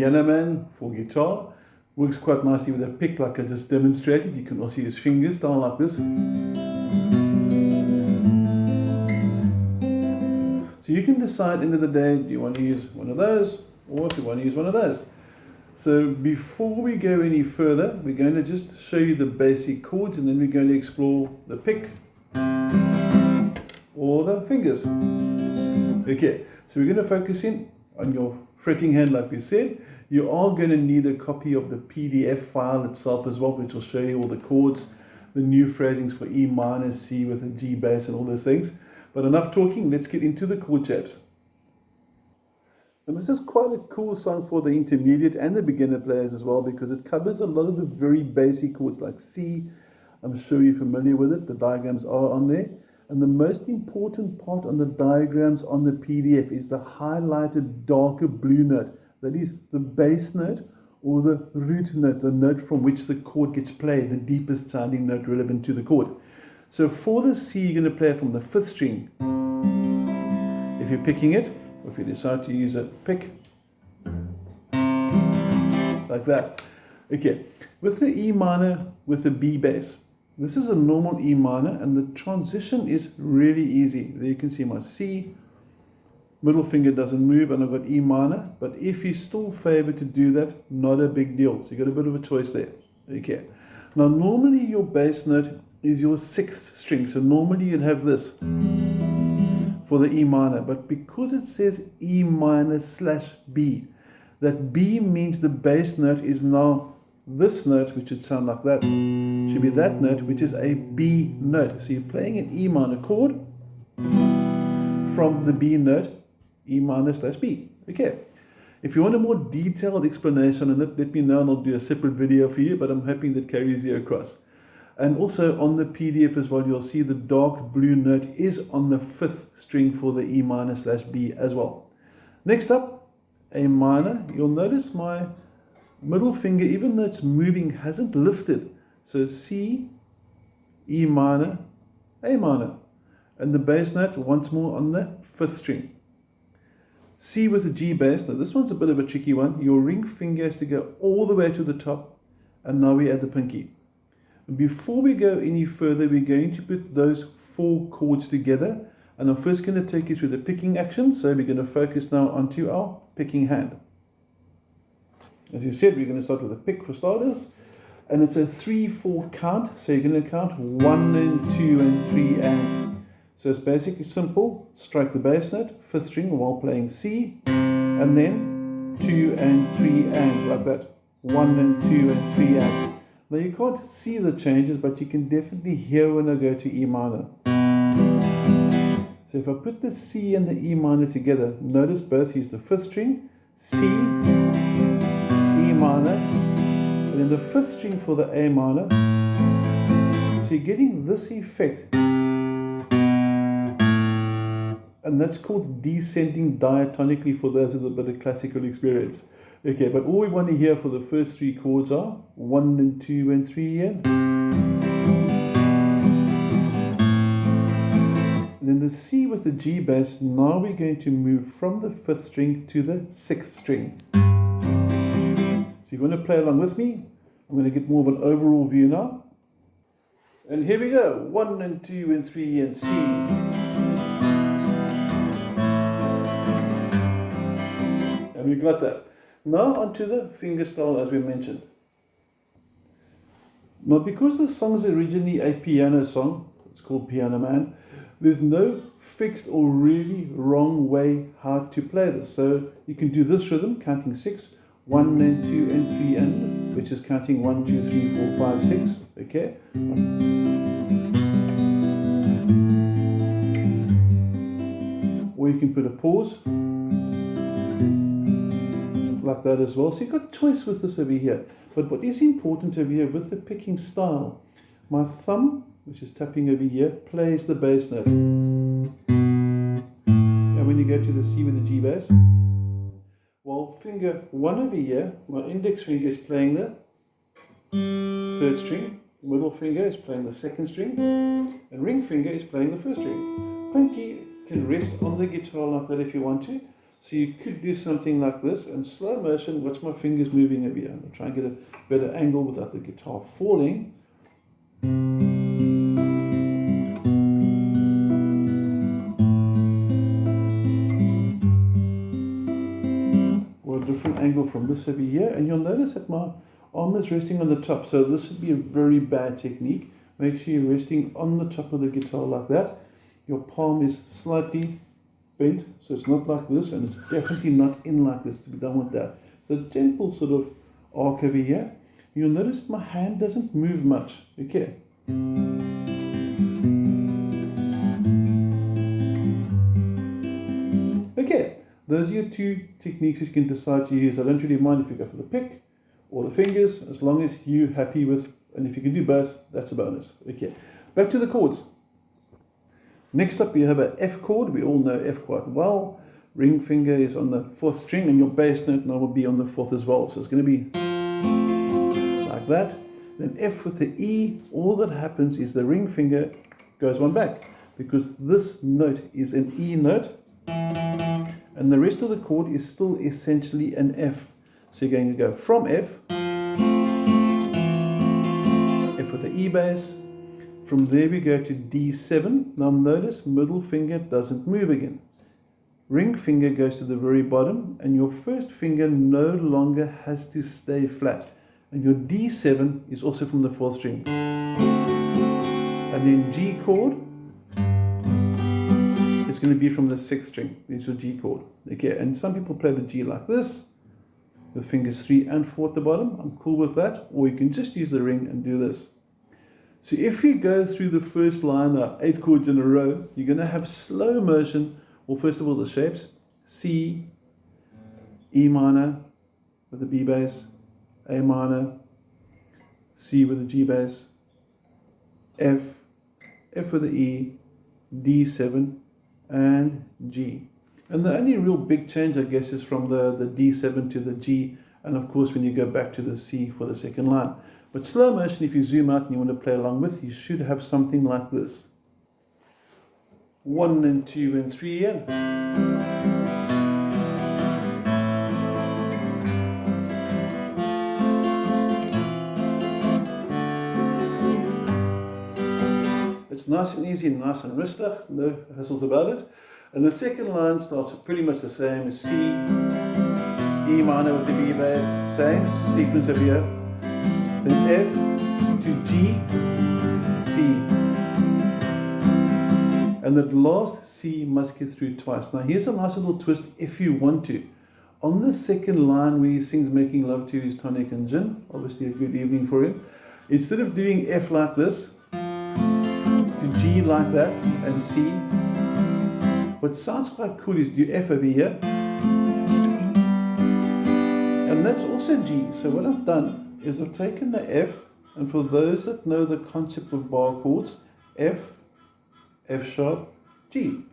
Piano Man for guitar. Works quite nicely with a pick like I just demonstrated. You can also use fingers down like this. So you can decide end of the day, do you want to use one of those or do you want to use one of those? So before we go any further, we're going to just show you the basic chords and then we're going to explore the pick or the fingers. Okay, so we're going to focus in on your fretting hand like we said. You are going to need a copy of the PDF file itself as well, which will show you all the chords, the new phrasings for E minor, C with a G bass and all those things. But enough talking, let's get into the chord shapes. And this is quite a cool song for the intermediate and the beginner players as well, because it covers a lot of the very basic chords like C. I'm sure you're familiar with it, the diagrams are on there. And the most important part on the diagrams on the PDF is the highlighted darker blue note. That is the bass note or the root note, the note from which the chord gets played, the deepest sounding note relevant to the chord. So for the C, you're going to play from the 5th string. If you're picking it, or if you decide to use a pick, like that. Okay, with the E minor, with the B bass, this is a normal E minor, and the transition is really easy. There you can see my C, middle finger doesn't move, and I've got E minor, but if you still favor to do that, not a big deal. So you've got a bit of a choice there. Okay, now normally your bass note is your 6th string, so normally you'd have this for the E minor, but because it says E minor / B, that B means the bass note is now this note, which would sound like that. It should be that note, which is a B note. So you're playing an E minor chord from the B note, E minor / B. Okay. If you want a more detailed explanation on it, let me know and I'll do a separate video for you, but I'm hoping that carries you across. And also on the PDF as well, you'll see the dark blue note is on the 5th string for the E minor / B as well. Next up, A minor. You'll notice my middle finger, even though it's moving, hasn't lifted. So C, E minor, A minor. And the bass note once more on the 5th string. C with a G bass. Now this one's a bit of a tricky one. Your ring finger has to go all the way to the top, and now we add the pinky. Before we go any further, we're going to put those 4 chords together, and I'm first going to take you through the picking action. So we're going to focus now onto our picking hand. As you said, we're going to start with a pick for starters, and it's a 3/4 count. So you're going to count 1 and 2 and 3 and. So it's basically simple. Strike the bass note, 5th string while playing C, and then 2 and 3 and, like that. 1 and 2 and 3 and. Now you can't see the changes, but you can definitely hear when I go to E minor. So if I put the C and the E minor together, notice both use the 5th string, C, E minor, and then the 5th string for the A minor. So you're getting this effect. And that's called descending diatonically for those with a bit of classical experience. Okay, but all we want to hear for the first 3 chords are 1 and 2 and 3 and. And then the C with the G bass, now we're going to move from the 5th string to the 6th string. So if you want to play along with me, I'm going to get more of an overall view now. And here we go, 1 and 2 and 3 and C. And we got that. Now onto the fingerstyle as we mentioned. Now because the song is originally a piano song, it's called Piano Man, there's no fixed or really wrong way how to play this. So you can do this rhythm, counting 6, 1 and 2 and 3 and, which is counting 1, 2, 3, 4, 5, 6, okay? Or you can put a pause, like that as well. So you've got choice with this over here. But what is important over here with the picking style, my thumb, which is tapping over here, plays the bass note. And when you go to the C with the G bass, while finger 1 over here, my index finger is playing the 3rd string, middle finger is playing the 2nd string, and ring finger is playing the 1st string. Pinky can rest on the guitar like that if you want to. So you could do something like this, and slow motion, watch my fingers moving over here. I'll try and get a better angle without the guitar falling. Or a different angle from this over here, and you'll notice that my arm is resting on the top, so this would be a very bad technique. Make sure you're resting on the top of the guitar like that. Your palm is slightly bent, so it's not like this, and it's definitely not in like this to be done with that. So a gentle sort of arc over here. You'll notice my hand doesn't move much. Okay. Okay, those are your two techniques you can decide to use. I don't really mind if you go for the pick or the fingers, as long as you're happy with, and if you can do both, that's a bonus. Okay, back to the chords. Next up, you have an F chord. We all know F quite well. Ring finger is on the 4th string, and your bass note now will be on the 4th as well. So it's going to be like that. Then F with the E, all that happens is the ring finger goes one back, because this note is an E note, and the rest of the chord is still essentially an F. So you're going to go from F, F with the E bass. From there we go to D7. Now notice middle finger doesn't move again. Ring finger goes to the very bottom, and your first finger no longer has to stay flat. And your D7 is also from the 4th string. And then G chord is going to be from the 6th string. This is your G chord. Okay, and some people play the G like this, with fingers 3 and 4 at the bottom. I'm cool with that. Or you can just use the ring and do this. So if you go through the first line, 8 chords in a row, you're going to have slow motion. Well, first of all, the shapes: C, E minor with the B bass, A minor, C with the G bass, F, F with the E, D7, and G. And the only real big change, I guess, is from the D7 to the G, and of course when you go back to the C for the second line. But slow motion, if you zoom out and you want to play along with, you should have something like this. 1 and 2 and 3 and it's nice and easy and nice and rista, no hassles about it. And the second line starts pretty much the same as C, E minor with the B bass, same sequence over here. Then F to G, C. And that last C must get through twice. Now here's a nice little twist if you want to. On the second line where he sings Making Love to His Tonic and Gin, obviously a good evening for him, instead of doing F like this, to G like that, and C, what sounds quite cool is do F over here, and that's also G. So what I've done is I've taken the F, and for those that know the concept of bar chords, F, F sharp, G.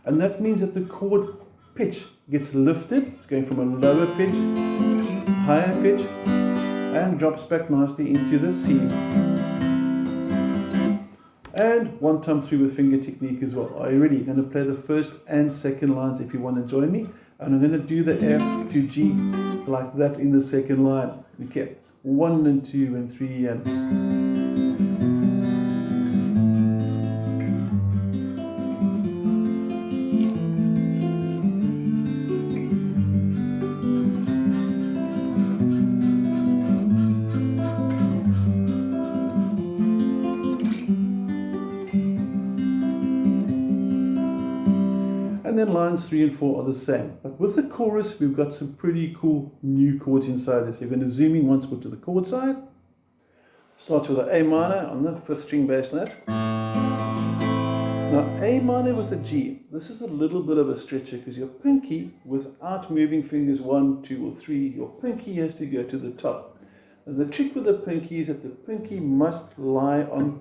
And that means that the chord pitch gets lifted. It's going from a lower pitch, higher pitch, and drops back nicely into the C. And one time through with finger technique as well. Are you ready? I'm going to play the first and second lines if you want to join me. And I'm going to do the F to G like that in the second line. Okay, 1 and 2 and 3 and... And then lines 3 and 4 are the same. But with the chorus, we've got some pretty cool new chords inside this. You're going to zoom in once more to the chord side. Start with the A minor on the 5th string bass note. Now A minor with a G. This is a little bit of a stretcher because your pinky, without moving fingers 1, 2 or 3, your pinky has to go to the top. And the trick with the pinky is that the pinky must lie on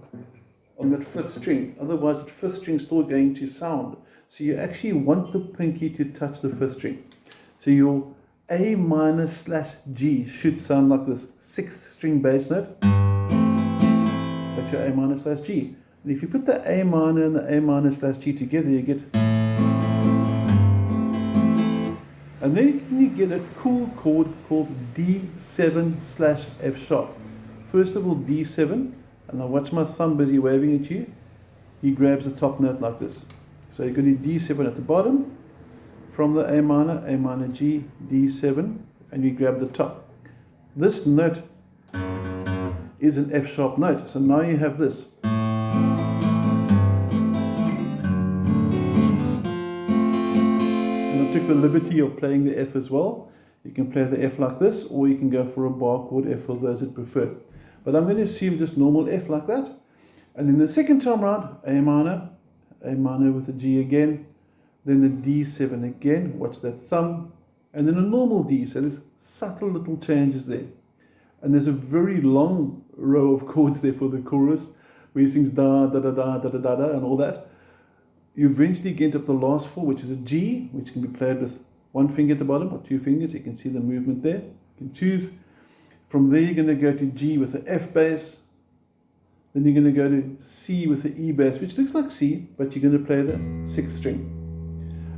that 5th string. Otherwise the 5th string is still going to sound. So you actually want the pinky to touch the 5th string. So your A minor slash G should sound like this 6th string bass note. That's your A minor slash G. And if you put the A minor and the A minor slash G together, you get... And then you get a cool chord called D7 slash F sharp. First of all, D7, and I watch my thumb busy waving at you. He grabs the top note like this. So you're going to do D7 at the bottom, from the A minor G, D7, and you grab the top. This note is an F sharp note, so now you have this. And I took the liberty of playing the F as well. You can play the F like this, or you can go for a bar chord F for those that prefer. But I'm going to assume just normal F like that. And then the second time round, A minor with a G again, then the D7 again, watch that thumb, and then a normal D. So there's subtle little changes there. And there's a very long row of chords there for the chorus, where he sings da, da, da, da, da, da, da, da, and all that. You eventually get up the last four, which is a G, which can be played with one finger at the bottom or two fingers. You can see the movement there. You can choose. From there, you're going to go to G with the F bass. Then you're going to go to C with the E bass, which looks like C, but you're going to play the sixth string.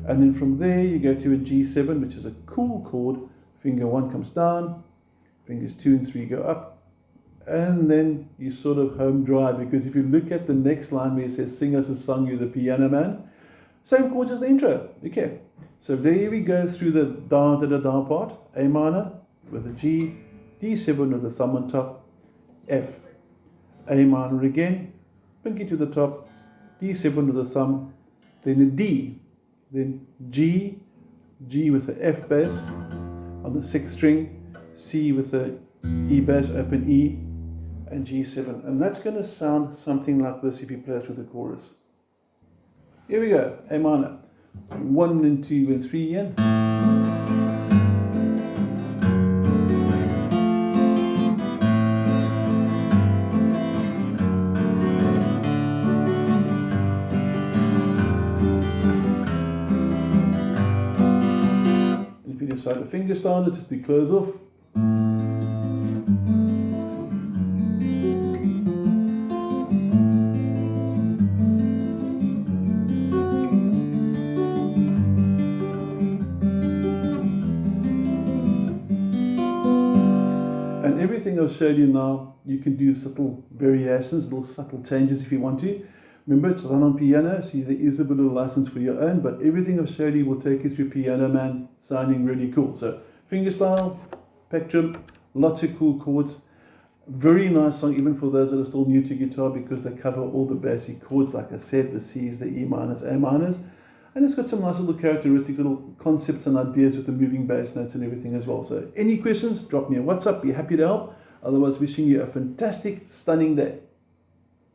And then from there, you go to a G7, which is a cool chord. Finger 1 comes down, fingers 2 and 3 go up. And then you sort of home dry, because if you look at the next line where it says, sing us a song, you're the piano man, same chords as the intro. Okay, so there we go through the da da da da part. A minor with a G, D7 with the thumb on top, F. A minor again, pinky to the top, D7 with the thumb, then a D, then G, G with the F bass on the sixth string, C with the E bass, open E, and G7. And that's going to sound something like this if you play it with the chorus. Here we go, A minor, 1 and 2 and 3 in. Decide the finger stand just to close off. And everything I've showed you now, you can do subtle variations, little subtle changes if you want to. Remember, it's done on piano, so there is a bit of a license for your own, but everything I've showed you will take you through Piano Man, sounding really cool. So, fingerstyle, plectrum, lots of cool chords. Very nice song, even for those that are still new to guitar, because they cover all the basic chords, like I said, the C's, the E minors, A minors. And it's got some nice little characteristic little concepts and ideas with the moving bass notes and everything as well. So, any questions, drop me a WhatsApp, be happy to help. Otherwise, wishing you a fantastic, stunning day.